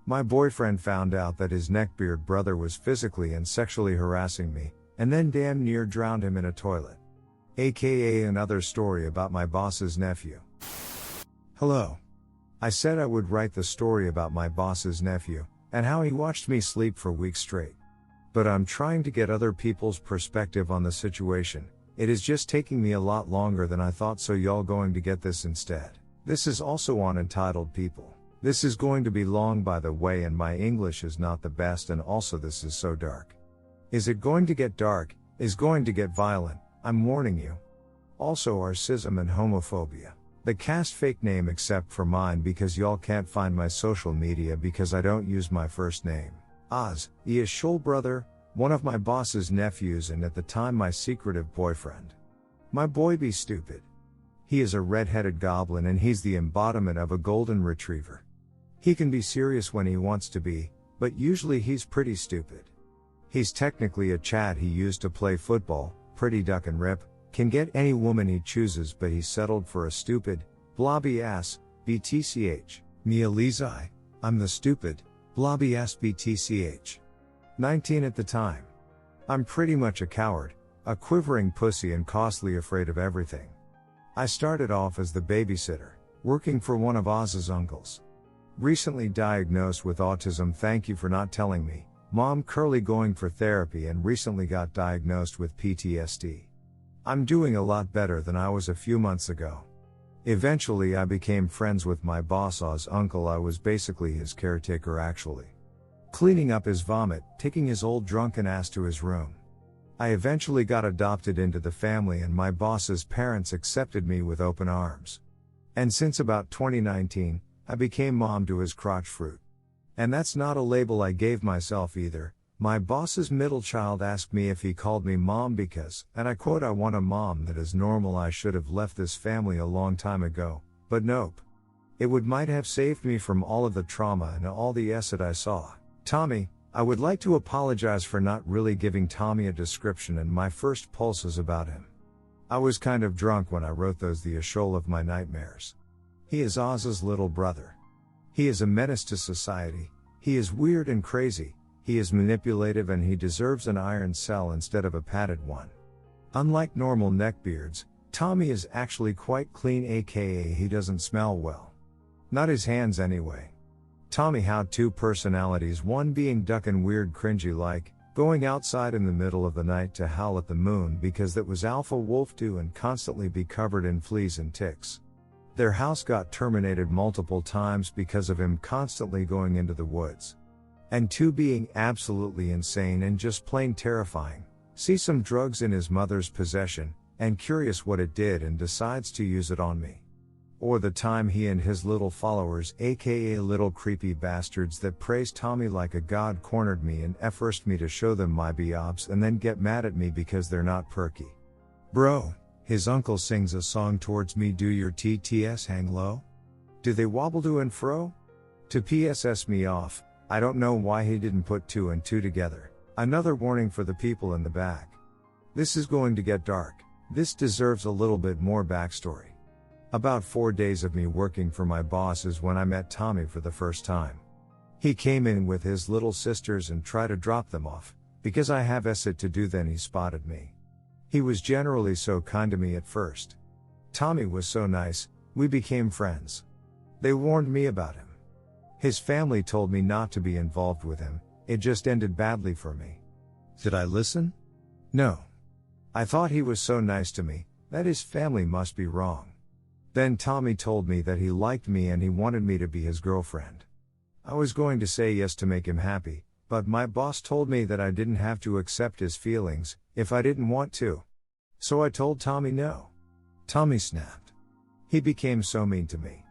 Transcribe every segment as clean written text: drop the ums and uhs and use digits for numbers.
My boyfriend found out that his neckbeard brother was physically and sexually harassing me, and then damn near drowned him in a toilet. AKA another story about my boss's nephew. Hello. I said I would write the story about my boss's nephew, and how he watched me sleep for weeks straight. But I'm trying to get other people's perspective on the situation. It is just taking me a lot longer than I thought, so y'all going to get this instead. This is also on Entitled People. This is going to be long, by the way, and my English is not the best, and also this is so dark. Is it going to get dark? Is going to get violent? I'm warning you. Also racism and homophobia. The cast fake name except for mine, because y'all can't find my social media because I don't use my first name. Oz, he is Shoal brother, one of my boss's nephews, and at the time my secretive boyfriend. My boy be stupid. He is a red-headed goblin, and he's the embodiment of a golden retriever. He can be serious when he wants to be, but usually he's pretty stupid. He's technically a Chad. He used to play football, pretty duck and rip, can get any woman he chooses, but he settled for a stupid, blobby ass, BTCH. Me Elizai, I'm the stupid, blobby ass BTCH. 19 at the time. I'm pretty much a coward, a quivering pussy, and costly afraid of everything. I started off as the babysitter, working for one of Oz's uncles. Recently diagnosed with autism, thank you for not telling me, mom. Curly going for therapy and recently got diagnosed with PTSD. I'm doing a lot better than I was a few months ago. Eventually I became friends with my boss Oz's uncle. I was basically his caretaker actually. Cleaning up his vomit, taking his old drunken ass to his room. I eventually got adopted into the family, and my boss's parents accepted me with open arms. And since about 2019, I became mom to his crotch fruit. And that's not a label I gave myself either. My boss's middle child asked me if he called me mom because, and I quote, I want a mom that is normal. I should have left this family a long time ago, but nope. It might have saved me from all of the trauma and all the acid I saw. Tommy, I would like to apologize for not really giving Tommy a description, and my first pulses about him. I was kind of drunk when I wrote those, the shoal of my nightmares. He is Oz's little brother. He is a menace to society. He is weird and crazy. He is manipulative, and he deserves an iron cell instead of a padded one. Unlike normal neckbeards, Tommy is actually quite clean, aka he doesn't smell well. Not his hands anyway. Tommy had two personalities, one being duck and weird cringy like, going outside in the middle of the night to howl at the moon because that was alpha wolf do, and constantly be covered in fleas and ticks. Their house got terminated multiple times because of him constantly going into the woods. And two being absolutely insane and just plain terrifying, see some drugs in his mother's possession, and curious what it did and decides to use it on me. Or the time he and his little followers, aka little creepy bastards that praise Tommy like a god, cornered me and forced me to show them my biobs and then get mad at me because they're not perky. Bro, his uncle sings a song towards me, do your TTS hang low? Do they wobble to and fro? To PSS me off, I don't know why he didn't put two and two together. Another warning for the people in the back. This is going to get dark. This deserves a little bit more backstory. About 4 days of me working for my boss is when I met Tommy for the first time. He came in with his little sisters and tried to drop them off, because I have it to do. Then he spotted me. He was generally so kind to me at first. Tommy was so nice, we became friends. They warned me about him. His family told me not to be involved with him, it just ended badly for me. Did I listen? No. I thought he was so nice to me, that his family must be wrong. Then Tommy told me that he liked me and he wanted me to be his girlfriend. I was going to say yes to make him happy, but my boss told me that I didn't have to accept his feelings, if I didn't want to. So I told Tommy no. Tommy snapped. He became so mean to me.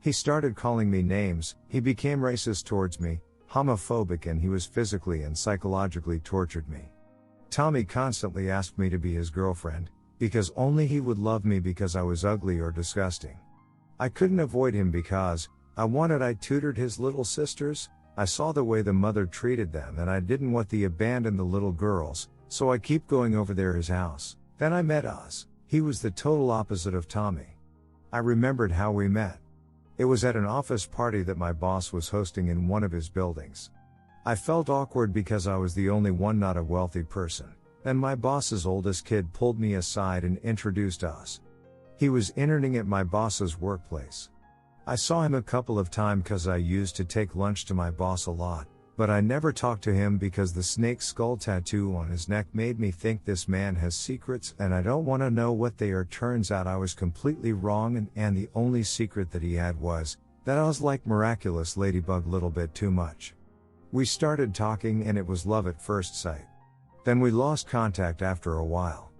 He started calling me names, he became racist towards me, homophobic, and he was physically and psychologically tortured me. Tommy constantly asked me to be his girlfriend, because only he would love me because I was ugly or disgusting. I couldn't avoid him because I tutored his little sisters, I saw the way the mother treated them, and I didn't want to abandon the little girls, so I keep going over there his house. Then I met Oz. He was the total opposite of Tommy. I remembered how we met. It was at an office party that my boss was hosting in one of his buildings. I felt awkward because I was the only one not a wealthy person, and my boss's oldest kid pulled me aside and introduced us. He was interning at my boss's workplace. I saw him a couple of times cause I used to take lunch to my boss a lot, but I never talked to him because the snake skull tattoo on his neck made me think this man has secrets and I don't want to know what they are. Turns out I was completely wrong and the only secret that he had was that I was like miraculous ladybug little bit too much. We started talking and it was love at first sight. Then we lost contact after a while.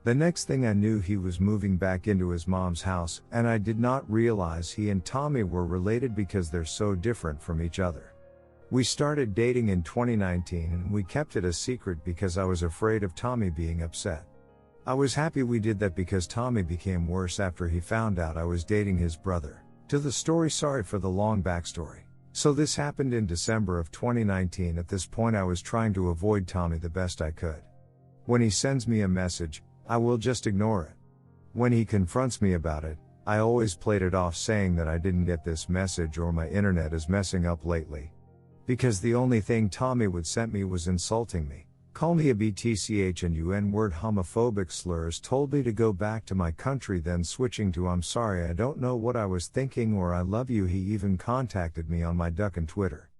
The next thing I knew he was moving back into his mom's house and I did not realize he and Tommy were related because they're so different from each other. We started dating in 2019 and we kept it a secret because I was afraid of Tommy being upset. I was happy we did that because Tommy became worse after he found out I was dating his brother. To the story, sorry for the long backstory. So this happened in December of 2019. At this point I was trying to avoid Tommy the best I could. When he sends me a message, I will just ignore it. When he confronts me about it, I always played it off saying that I didn't get this message or my internet is messing up lately. Because the only thing Tommy would send me was insulting me, call me a BTCH and UN-word homophobic slurs, told me to go back to my country, then switching to I'm sorry I don't know what I was thinking or I love you. He even contacted me on my Duck and Twitter.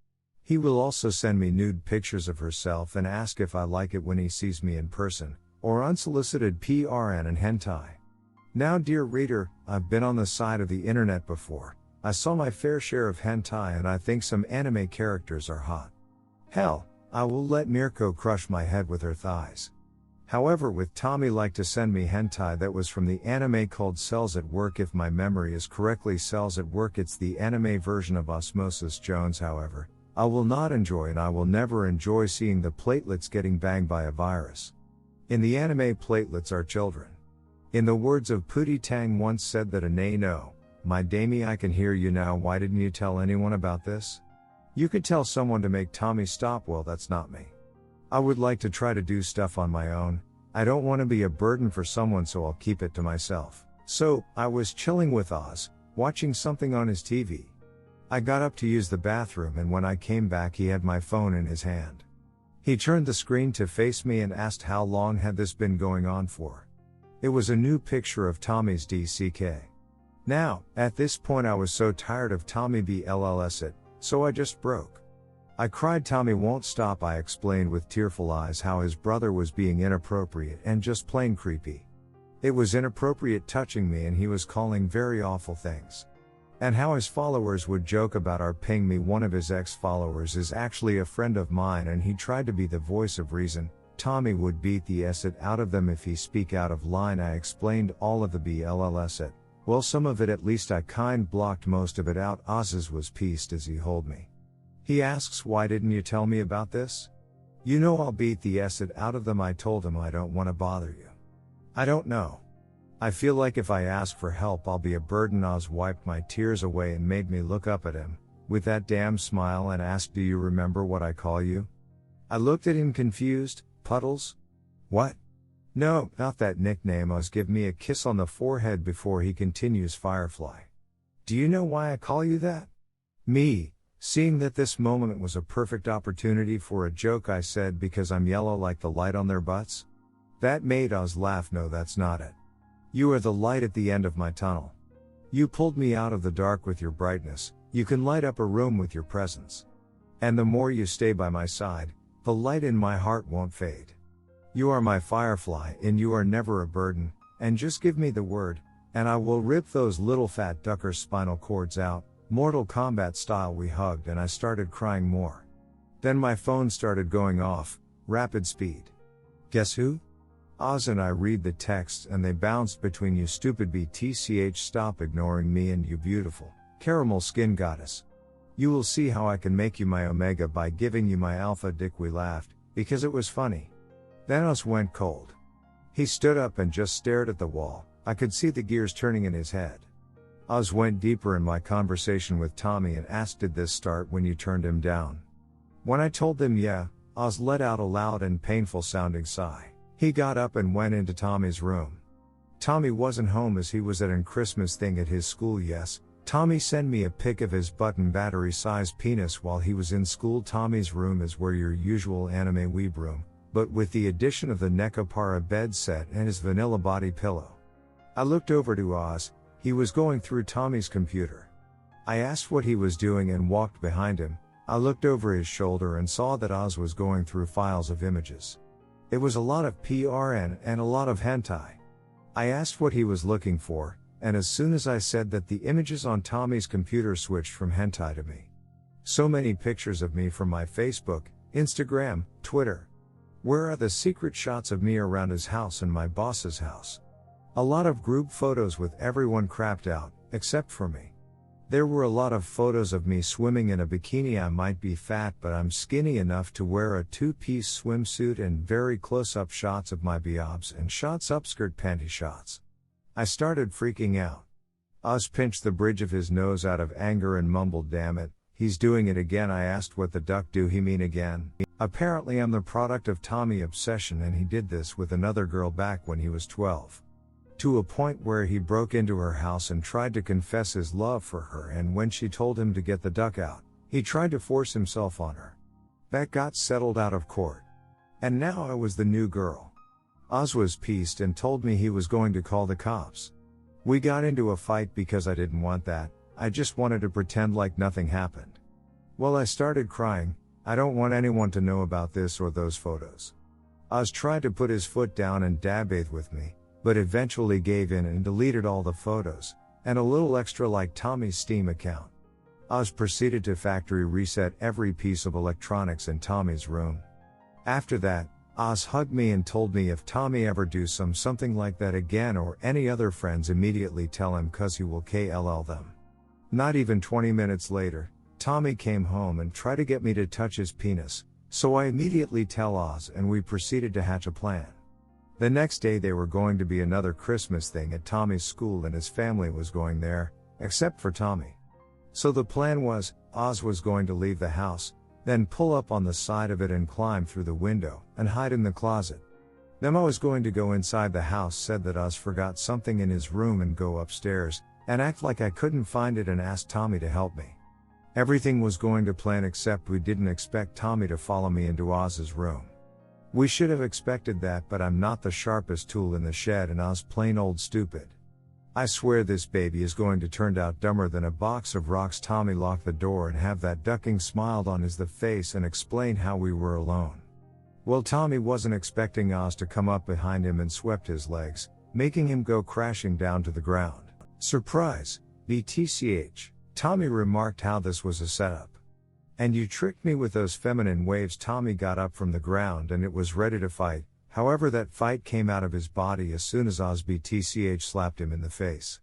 He will also send me nude pictures of herself and ask if I like it when he sees me in person, or unsolicited PRN and hentai. Now dear reader, I've been on the side of the internet before. I saw my fair share of hentai and I think some anime characters are hot. Hell, I will let Mirko crush my head with her thighs. However, with Tommy liked to send me hentai that was from the anime called Cells at Work. If my memory is correctly, Cells at Work, it's the anime version of Osmosis Jones. However, I will not enjoy and I will never enjoy seeing the platelets getting banged by a virus. In the anime, platelets are children. In the words of Pootie Tang once said that a nay no. My Damie, I can hear you now. Why didn't you tell anyone about this? You could tell someone to make Tommy stop. Well, that's not me. I would like to try to do stuff on my own. I don't want to be a burden for someone, so I'll keep it to myself. So, I was chilling with Oz, watching something on his TV. I got up to use the bathroom and when I came back he had my phone in his hand. He turned the screen to face me and asked how long had this been going on for. It was a new picture of Tommy's DCK. Now, at this point I was so tired of Tommy BLLS it, so I just broke. I cried. Tommy won't stop. I explained with tearful eyes how his brother was being inappropriate and just plain creepy. It was inappropriate touching me and he was calling very awful things. And how his followers would joke about our ping me. One of his ex-followers is actually a friend of mine and he tried to be the voice of reason. Tommy would beat the S out of them if he speak out of line. I explained all of the BLLS it. Well, some of it at least. I kind blocked most of it out. Oz's was pieced as he hold me. He asks, why didn't you tell me about this? You know I'll beat the S out of them. I told him I don't want to bother you. I don't know. I feel like if I ask for help I'll be a burden. Oz wiped my tears away and made me look up at him, with that damn smile, and asked, do you remember what I call you? I looked at him confused. Puddles? What? No, not that nickname. Oz give me a kiss on the forehead before he continues, Firefly. Do you know why I call you that? Me, seeing that this moment was a perfect opportunity for a joke, I said, because I'm yellow like the light on their butts. That made Oz laugh. No, that's not it. You are the light at the end of my tunnel. You pulled me out of the dark with your brightness. You can light up a room with your presence. And the more you stay by my side, the light in my heart won't fade. You are my firefly and you are never a burden, and just give me the word, and I will rip those little fat duckers' spinal cords out. Mortal Kombat style. We hugged and I started crying more. Then my phone started going off, rapid speed. Guess who? Oz and I read the texts and they bounced between you stupid BTCH, stop ignoring me, and you beautiful, caramel skin goddess. You will see how I can make you my omega by giving you my alpha dick. We laughed, because it was funny. Then Oz went cold. He stood up and just stared at the wall. I could see the gears turning in his head. Oz went deeper in my conversation with Tommy and asked, did this start when you turned him down? When I told them yeah, Oz let out a loud and painful sounding sigh. He got up and went into Tommy's room. Tommy wasn't home as he was at an Christmas thing at his school. Yes, Tommy sent me a pic of his button battery-sized penis while he was in school. Tommy's room is where your usual anime weeb room, but with the addition of the Nekopara bed set and his vanilla body pillow. I looked over to Oz. He was going through Tommy's computer. I asked what he was doing and walked behind him. I looked over his shoulder and saw that Oz was going through files of images. It was a lot of PRN and a lot of hentai. I asked what he was looking for, and as soon as I said that, the images on Tommy's computer switched from hentai to me. So many pictures of me from my Facebook, Instagram, Twitter. Where are the secret shots of me around his house and my boss's house? A lot of group photos with everyone crapped out, except for me. There were a lot of photos of me swimming in a bikini. I might be fat, but I'm skinny enough to wear a two-piece swimsuit, and very close-up shots of my biobs and shots upskirt panty shots. I started freaking out. Oz pinched the bridge of his nose out of anger and mumbled, "Damn it, he's doing it again." I asked, "What the duck do he mean again?" Apparently I'm the product of Tommy obsession, and he did this with another girl back when he was 12. To a point where he broke into her house and tried to confess his love for her, and when she told him to get the duck out, he tried to force himself on her. That got settled out of court. And now I was the new girl. Oz was pissed and told me he was going to call the cops. We got into a fight because I didn't want that. I just wanted to pretend like nothing happened. Well, I started crying. I don't want anyone to know about this or those photos. Oz tried to put his foot down and dab-bathe with me, but eventually gave in and deleted all the photos, and a little extra like Tommy's Steam account. Oz proceeded to factory reset every piece of electronics in Tommy's room. After that, Oz hugged me and told me if Tommy ever do something like that again or any other friends, immediately tell him, cause he will KLL them. Not even 20 minutes later, Tommy came home and tried to get me to touch his penis, so I immediately tell Oz and we proceeded to hatch a plan. The next day there were going to be another Christmas thing at Tommy's school and his family was going there, except for Tommy. So the plan was, Oz was going to leave the house, then pull up on the side of it and climb through the window, and hide in the closet. Then I was going to go inside the house, said that Oz forgot something in his room, and go upstairs, and act like I couldn't find it and ask Tommy to help me. Everything was going to plan except we didn't expect Tommy to follow me into Oz's room. We should have expected that, but I'm not the sharpest tool in the shed and Oz plain old stupid. I swear this baby is going to turn out dumber than a box of rocks. Tommy locked the door and have that ducking smiled on his face and explained how we were alone. Well, Tommy wasn't expecting Oz to come up behind him and swept his legs, making him go crashing down to the ground. Surprise, BTCH, Tommy remarked how this was a setup. And you tricked me with those feminine waves. Tommy got up from the ground and it was ready to fight, however that fight came out of his body as soon as Oz BTCH slapped him in the face.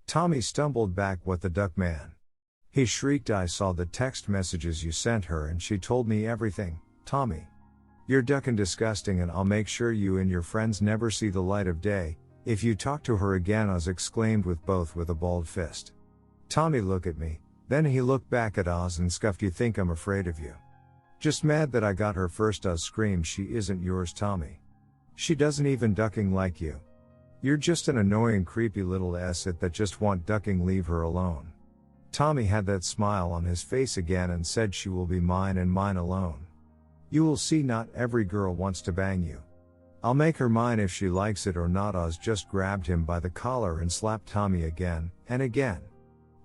Tommy stumbled back. "What the duck, man?" He shrieked. "I saw the text messages you sent her and she told me everything, Tommy. You're ducking disgusting and I'll make sure you and your friends never see the light of day if you talk to her again," Oz exclaimed with a balled fist. Tommy looked at me. Then he looked back at Oz and scuffed, "You think I'm afraid of you? Just mad that I got her first." Oz screamed, "She isn't yours, Tommy. She doesn't even ducking like you. You're just an annoying creepy little asset that just want ducking. Leave her alone." Tommy had that smile on his face again and said, "She will be mine and mine alone. You will see, not every girl wants to bang you. I'll make her mine if she likes it or not." Oz just grabbed him by the collar and slapped Tommy again, and again.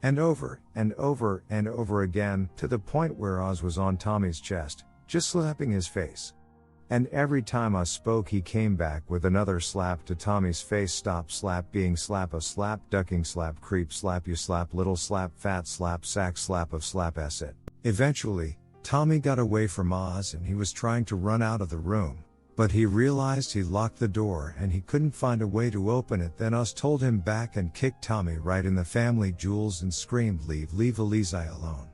And over, and over, and over again, to the point where Oz was on Tommy's chest, just slapping his face. And every time Oz spoke he came back with another slap to Tommy's face. Stop slap being slap a slap ducking slap creep slap you slap little slap fat slap sack slap of slap asset. Eventually, Tommy got away from Oz and he was trying to run out of the room, but he realized he locked the door and he couldn't find a way to open it. Then Oz told him back and kicked Tommy right in the family jewels and screamed, leave Elise alone."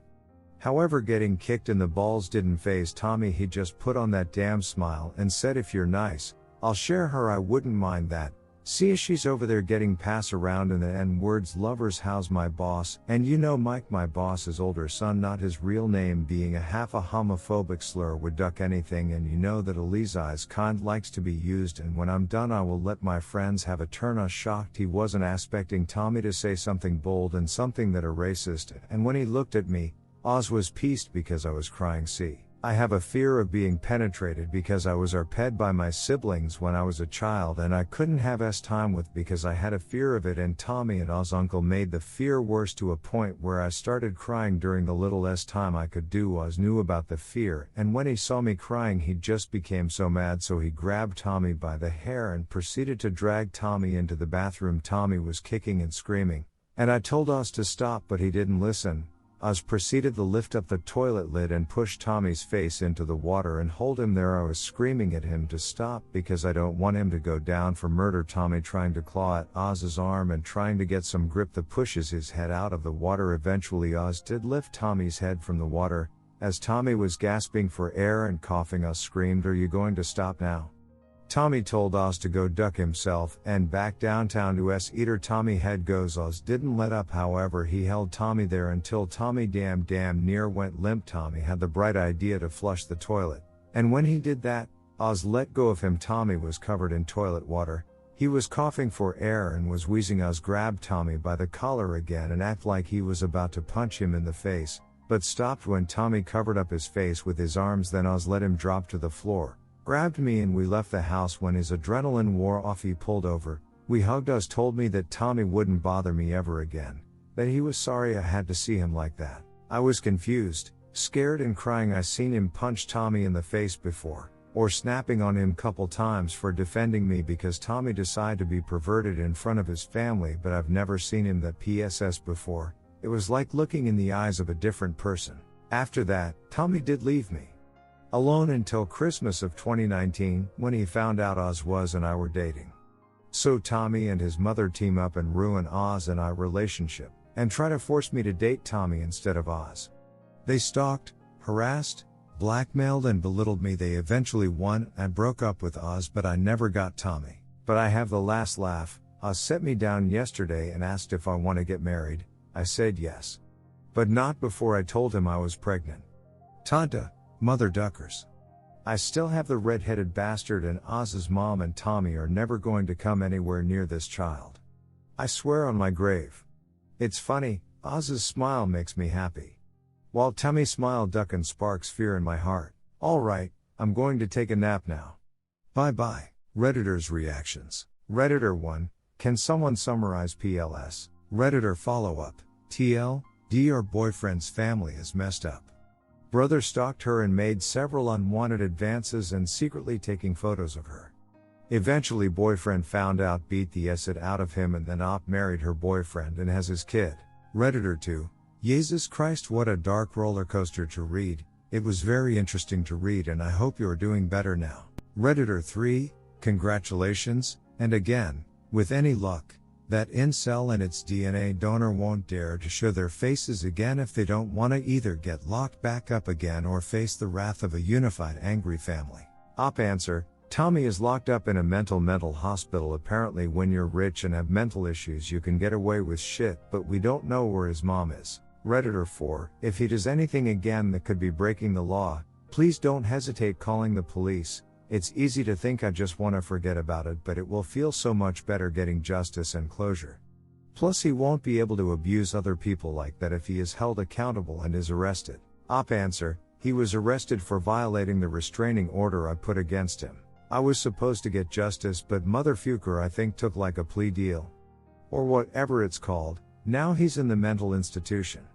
However, getting kicked in the balls didn't faze Tommy. He just put on that damn smile and said, "If you're nice, I'll share her. I wouldn't mind that." See as she's over there getting pass around in the N-words lovers how's my boss, and you know Mike my boss's older son not his real name being a half a homophobic slur would duck anything and you know that Eliza's kind likes to be used and when I'm done I will let my friends have a turn us shocked he wasn't expecting Tommy to say something bold and something that a racist and when he looked at me, Oz was pieced because I was crying see. I have a fear of being penetrated because I was arped by my siblings when I was a child and I couldn't have time with because I had a fear of it and Tommy and Oz uncle made the fear worse to a point where I started crying during the little time I could do. Oz knew about the fear and when he saw me crying he just became so mad so he grabbed Tommy by the hair and proceeded to drag Tommy into the bathroom. Tommy was kicking and screaming and I told Oz to stop but he didn't listen. Oz proceeded to lift up the toilet lid and push Tommy's face into the water and hold him there. I was screaming at him to stop because I don't want him to go down for murder. Tommy trying to claw at Oz's arm and trying to get some grip that pushes his head out of the water. Eventually Oz did lift Tommy's head from the water. As Tommy was gasping for air and coughing Oz screamed, "Are you going to stop now?" Tommy told Oz to go duck himself and back downtown to eater. Tommy head goes. Oz didn't let up, however he held Tommy there until Tommy damn near went limp. Tommy had the bright idea to flush the toilet, and when he did that, Oz let go of him. Tommy was covered in toilet water, he was coughing for air and was wheezing. Oz grabbed Tommy by the collar again and acted like he was about to punch him in the face, but stopped when Tommy covered up his face with his arms. Then Oz let him drop to the floor, grabbed me and we left the house. When his adrenaline wore off he pulled over, we hugged. Oz told me that Tommy wouldn't bother me ever again, that he was sorry I had to see him like that. I was confused, scared and crying. I seen him punch Tommy in the face before, or snapping on him couple times for defending me because Tommy decided to be perverted in front of his family, but I've never seen him that PSS before. It was like looking in the eyes of a different person. After that, Tommy did leave me alone until Christmas of 2019, when he found out Oz and I were dating. So Tommy and his mother team up and ruin Oz and I relationship, and try to force me to date Tommy instead of Oz. They stalked, harassed, blackmailed and belittled me. They eventually won and broke up with Oz, but I never got Tommy. But I have the last laugh. Oz set me down yesterday and asked if I want to get married. I said yes. But not before I told him I was pregnant. Tanta, mother duckers. I still have the red-headed bastard and Oz's mom and Tommy are never going to come anywhere near this child. I swear on my grave. It's funny, Oz's smile makes me happy, while Tommy's smile duckin' sparks fear in my heart. Alright, I'm going to take a nap now. Bye bye. Redditors reactions. Redditor 1, can someone summarize PLS? Redditor follow-up. TL, your boyfriend's family is messed up. Brother stalked her and made several unwanted advances and secretly taking photos of her. Eventually boyfriend found out, beat the acid out of him and then married her boyfriend and has his kid. Redditor 2, Jesus Christ, what a dark roller coaster to read. It was very interesting to read and I hope you're doing better now. Redditor 3, congratulations, and again, with any luck, that incel and its DNA donor won't dare to show their faces again if they don't want to either get locked back up again or face the wrath of a unified angry family. Answer, Tommy is locked up in a mental hospital. Apparently when you're rich and have mental issues you can get away with shit, but we don't know where his mom is. Redditor 4, if he does anything again that could be breaking the law, please don't hesitate calling the police. It's easy to think I just want to forget about it, but it will feel so much better getting justice and closure. Plus he won't be able to abuse other people like that if he is held accountable and is arrested. Answer, he was arrested for violating the restraining order I put against him. I was supposed to get justice, but motherfucker I think took like a plea deal, or whatever it's called. Now he's in the mental institution.